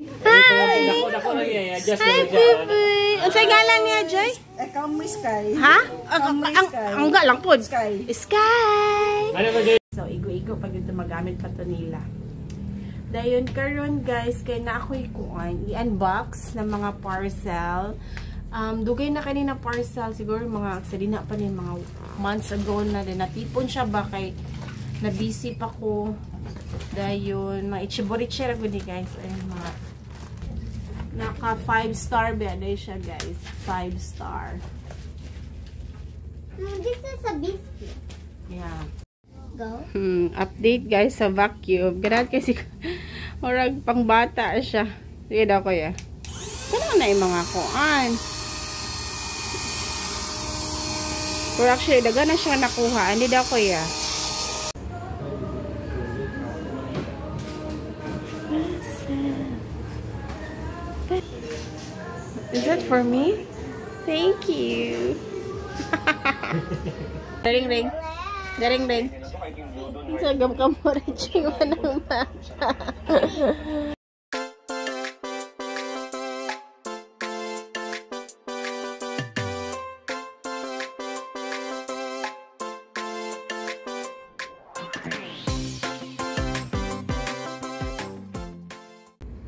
Hi! Hi, Bibi! Unsay ngalan niya, Joy? Kami Sky. Ha? Ang ga lang po. Sky. Sky! So, igo-igo pag ito magamit pa ito nila. Dayon karon guys, kay na ako'y kuan, i-unbox ng mga parcel. Dugay na kanina parcel, siguro mga, sa na pa rin, mga months ago na din. Natipon siya ba kay na-busy pa ko. Dayon, mga ichiboritse ko ni guys. Ayun, mga naka 5-star ba? Dayon siya guys. 5-star. This is a biscuit. Yeah. Go. Update guys sa vacuum. Ganaan kasi orag pang bata siya. Sige daw ko ya. Kailangan na yung mga kuan. Pero actually, daga na siya nakuha. Hindi daw ko ya. Is that for me? Thank you. Ring. Garing. Sagam ka mo rin siya ng mata.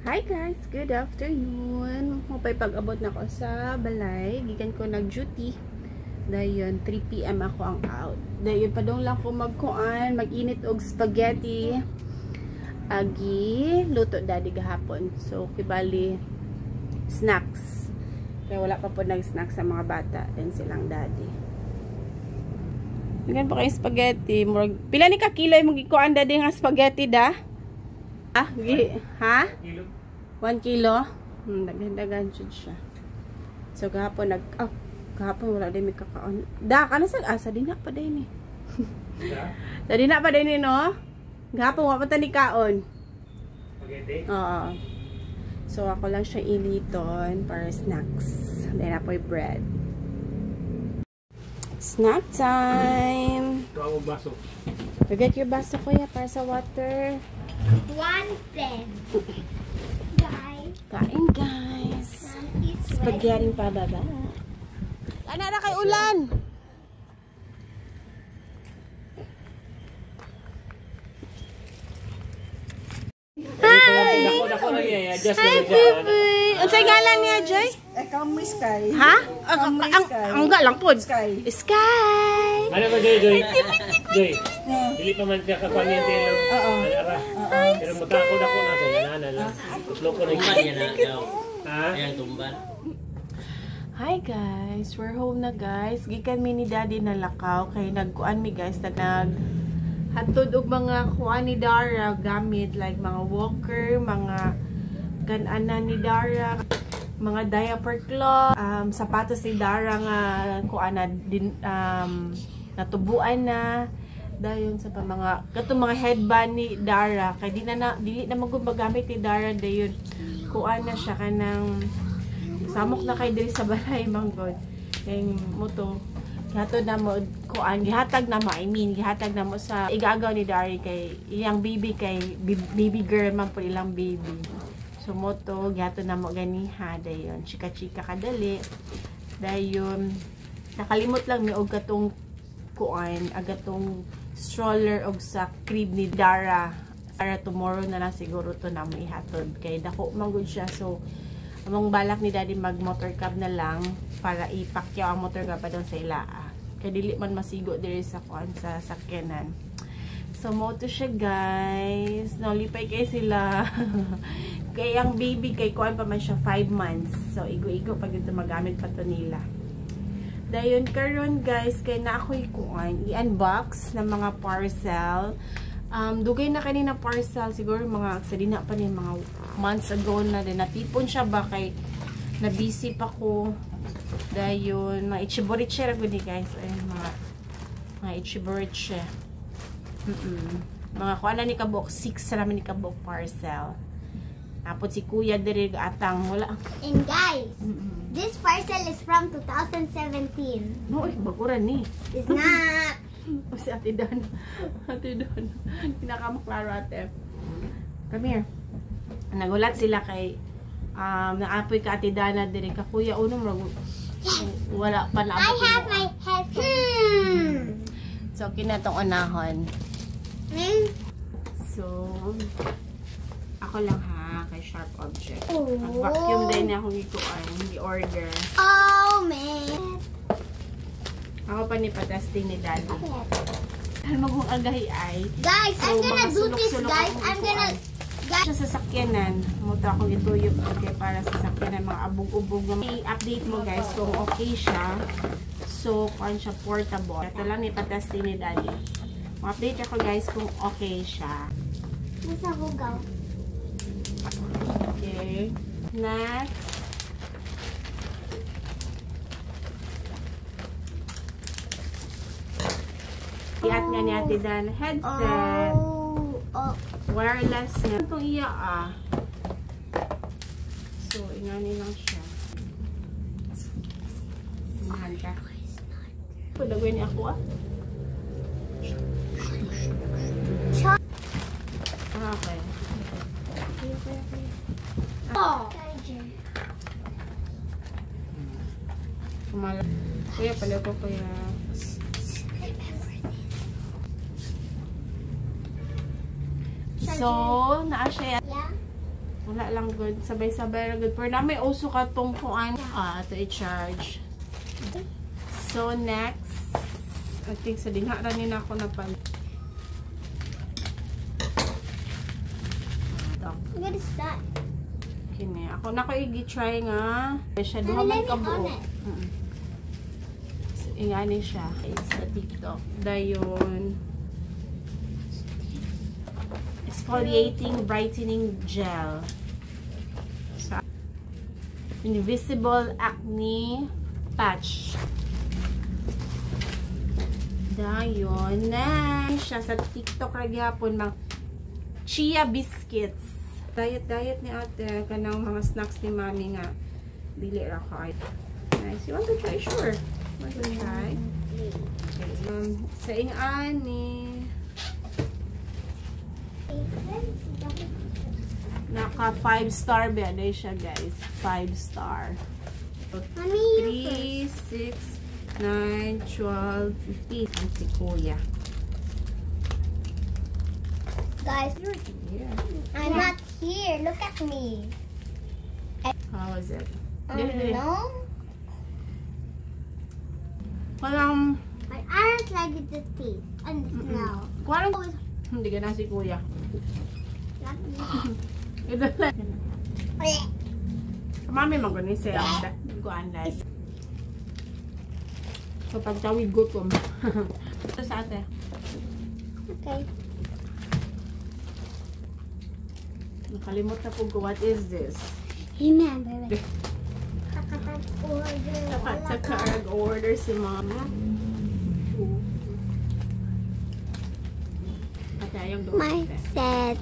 Hi guys! Good afternoon! Mapay pag-abot na ako sa balay. Gikan ko nag-duty. Dayon, 3 PM ako ang out. Dayon, padong lang ko magkuan, mag-init og spaghetti. Agi, luto daddy gahapon. So, kibali, snacks. Kaya wala pa po nag-snacks sa mga bata. Then silang daddy. Ganyan pa kayo spaghetti. Pila ni ka kilo yung magikuan daddy nga spaghetti da? Ha? 1 kilo? Dagan siya. So, kahapon kahapon wala din may kakaon. Ano sa asa din na pa din eh. Sa din na pa din eh, no? Kahapon wala pa ni kaon. Spaghetti? Oo. So, ako lang siya iliton para snacks. Then, apoy bread. Snack time! Ito ang baso. Forget your baso kuya para sa water. 110. Guys. Kain guys. Spaghetti pa baba. Ana na kay ulan. Hi! Hi, Bibi! Unsay ngalan niya, Joy? Kami Sky. Ha? Ang ga lang po. Sky. Sky! Ano ba, Joy? Joy, dili pa man siya kakuanyente lang. Oo. Pero magkakod ako na sa yanana lang. Tutlo ko na yan na daw. Ha? Ayan, tumban. Hi guys! We're home na guys. Gikan mi ni Daddy na lakaw. Kay nagkuan mi guys. Hatod og mga kuan ni Dara gamit. Like mga walker, mga kananan ni Dara, mga diaper cloth, sapatos ni Dara nga kuan na natubuan na. Dayon sa mga katong mga headband ni Dara kay dili na magamit ni Dara dayon kuan na siya kanang samok na kay diri sa balay manggod kay moto gihatod na mo kuan gihatag na mo gihatag na mo sa igagaw ni Dara kay iyang baby kay baby girl man po ilang baby. So moto gihatod na mo ganiha dayon chika-chika kadali. Dayon nakalimot lang mi og katong kuan agatong stroller og sa crib ni Dara para tomorrow na lang siguro to na mo ihatod kay dako man gud siya. So among balak ni Daddy mag motor cab na lang para ipakyaw ang motor cab pa doon sa ilaa kay dili man masigo diri sa kuan sa sakyanan. So moto siya guys, nalipay kay sila. Kay ang baby kay kuan pa man siya 5 months. So igo-igo pag ito magamit pa to nila. Dayon karon guys, kay na ako'y kuan, i-unbox ng mga parcel. Dugay na kanina parcel, siguro mga sa na pa rin, mga months ago na din. Natipon siya ba kay na-busy pa ko. Dayon, mga ichiboritse ko ni guys. Ayun, mga ichiboritse. Mga kuan na ni kabuk, 6 naman ni kabuk parcel. Tapos si Kuya diri atang wala. And guys, this parcel is from 2017. No, baguran ni. It's not. O si Ate Don. Ate Don. Pinakamaklaro ate. Come here. nagulat sila kay naapoy ka Ate Dana dire ka kuya unong wala pa na I have my headphones. so kinatong unahon so ako lang ha kay Sharp Object vacuum din na akong ikuan hindi order Oh man, ako pa ni pa-testing ni Daddy alam mo kung agahi ay guys, so, I'm gonna do this, sulok-sulok guys. akong I'm gonna. ikuan. Sa sasakyanan muto akong ituyok okay para sa sasakyanan mga abog-ubog i-update mo guys kung okay siya so kung siya portable ito lang ipatesting ni Daddy ma-update ako guys kung okay siya Nasa hugaw. okay next iat nga ni Ate Dan headset Oh, wireless nga itong iya so ingani lang siya mahal ka pudagwin ni ako okay oh. kumala kuya pala ko kuya so naa siya Yeah. wala lang good sabay-sabay lang good pero na may uso ka tong kuan to i-charge so next I think sa dinha ra ni nako na pal What is that? kini ako na ko i-try nga siya duha man ka buo so, ingani siya sa TikTok dayon exfoliating brightening gel sa invisible acne patch dayon na siya sa TikTok ra gyapon mga chia biscuits diet ni ate kanang mga snacks ni mami nga dili ra ka nice you want to try sure want to try okay. Sa ingani naka 5-star ba na siya guys 5-star Mommy, 3, 6, 9, 12, 15 ang si kuya guys, yeah. I'm not here. Look at me. how is it? No, Walang I aren't like the teeth and the smell. walang hindi ka na si kuya Not me. ito lang mami maganin siya kuan dahil so pagtawid gutom ito sa ate Okay. nakalimot na po ko what is this Remember. Kakatag order. dapat sa card order si mama ate ayong doon My set.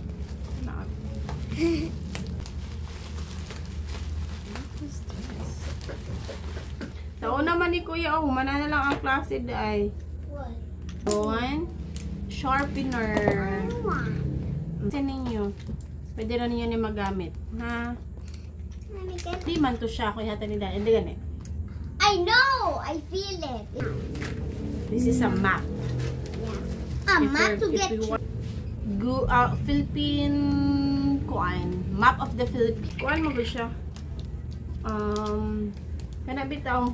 Sa una man ni kuya, humana na lang ang klase ay. What? One, sharpener. Kasi ninyo, pwede rin ninyo ni magamit. Ha? Mommy, get. Di man to siya, kuya hata ni Dan. Hindi ganit. I know. I feel it. This is a map. A If map you're- to if get. you want- Philippine kuan. Map of the Philippines. Kuan mo ba siya? Kana bitaw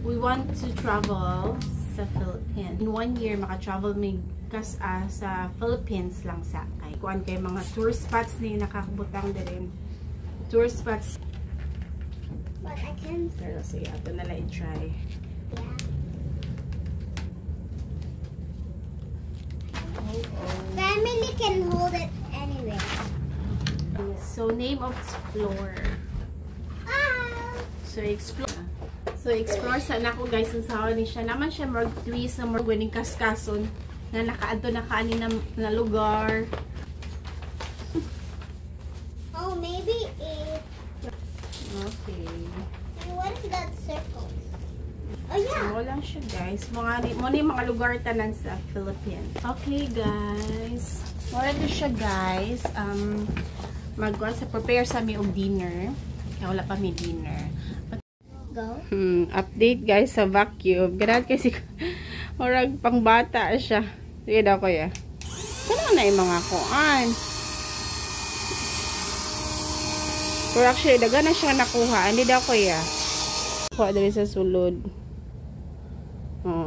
we want to travel sa Philippines. In 1 year maka-travel mig sa Philippines lang sa kay kuan kay mga tour spots ni nakakabutang din. Tour spots. But I can. Pero sige, ato na lang i-try. Yeah. Family can hold it anyway. So name of explorer. So explore sa nako guys ang sawa ni siya naman siya mag twist na more winning kaskason na nakaadto na kaani na lugar. Oh, maybe it. Okay. And what is that circle? Oh yeah. So, lang siya guys. Muna yung mga lugar tanan sa Philippines. Okay guys. Wala na siya guys. Prepare sa mi og dinner. Kaya wala pa mi dinner. Go. Update guys sa vacuum. Ganaan kasi orag pang bata siya. Sige daw kuya. Kano na yung mga kuan. Pero actually, daga na siya nakuha. Hindi daw kuya. Kuha dali sa sulod.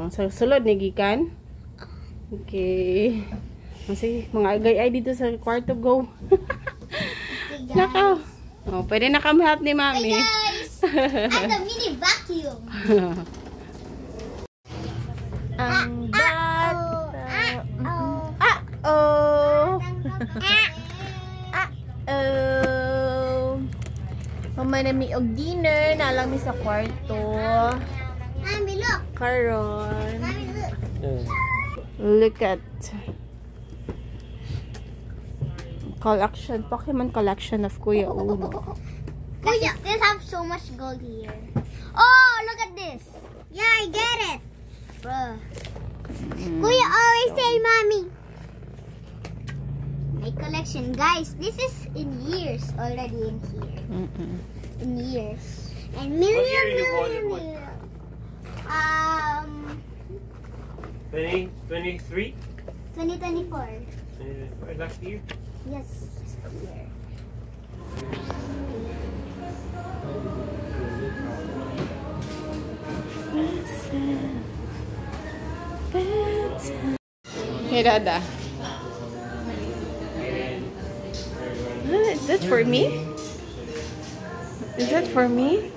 Sa sulod ni gikan. Okay. Sige, mga agay ay dito sa kwarto go. Nakaw. Pwede na kami help ni mami. Hey guys! At a mini vacuum. Ang bata. Oh. Mama na mi og dinner na lang mi sa kwarto. Mommy, look. Karon. Mommy, look. Look at Pokemon collection of Kuya Uno. Kuya, they have so much gold here. Oh, look at this. Yeah, I get it. Bruh. Kuya always say, Mommy. My collection, guys. This is in years already in here. In years. And What year you bought it? 23? 2024. Last year? Yes, here. Hey, Dada. Is that for me? Is that for me?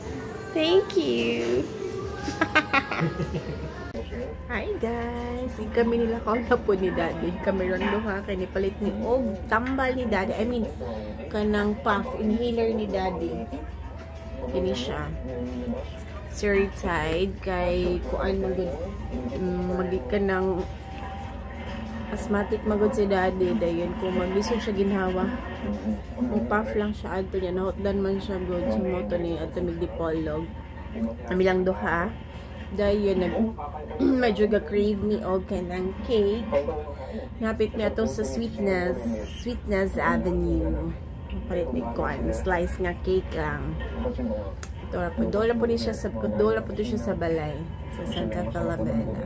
Thank you. Hi guys. Kami nila kauna po ni Daddy. Kami ron duha kay ni palit ni og tambal ni Daddy. I mean kanang puff inhaler ni Daddy. Kini siya. Seritide kay kuan magikan ng asthmatic magod si Daddy dayon kung maglisod siya ginhawa. Kung puff lang siya adto niya nahotdan man siya good so mo to ni adto migdipolog. Kami lang duha. Dayon medyo ga-crave ni og kanang cake. Napit niya to sa Sweetness Avenue. Palit ni kuan slice nga cake lang. Dola po siya sa balay sa Santa Filomena.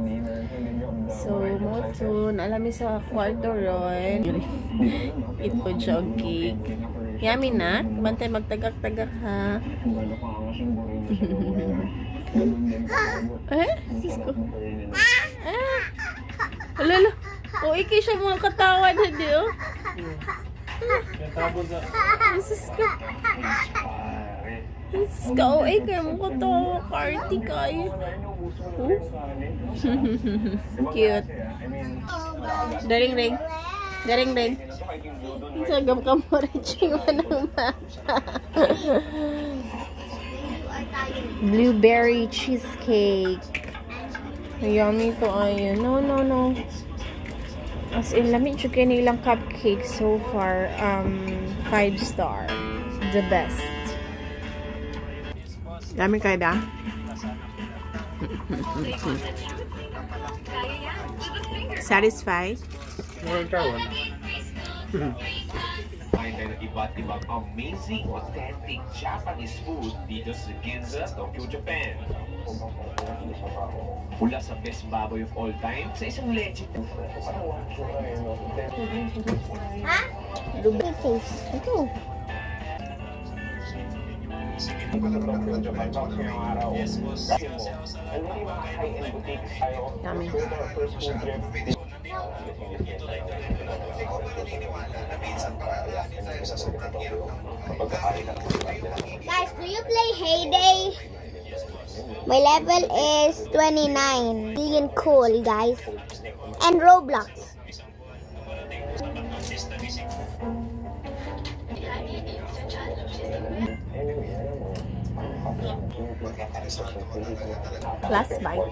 So mo to alam sa kwarto ron. Eat po siya og cake. Yummy na. Bantay magtagak-tagak ha. Sisko. Alala. Iki siya mga katawan na di oh. Sisko. Sisko. Kayo mo katawa. Party kayo. Cute. Daring-ring. Daring-ring. Sagam ka mo rin siya ng mata. Blueberry cheesecake. Yummy to ayan. No. As in, lamig siya kayo nilang cupcake so far. 5-star. The best. Dami kayo da? Satisfied? Find ang iba't ibang amazing, authentic Japanese food dito sa Ginza, Tokyo, Japan. Mula sa best baboy of all time sa isang legend. Ha? Blueberry taste. Ito. Yummy. Guys, do you play Heyday? My level is 29. Being cool, guys. And Roblox. Last bite.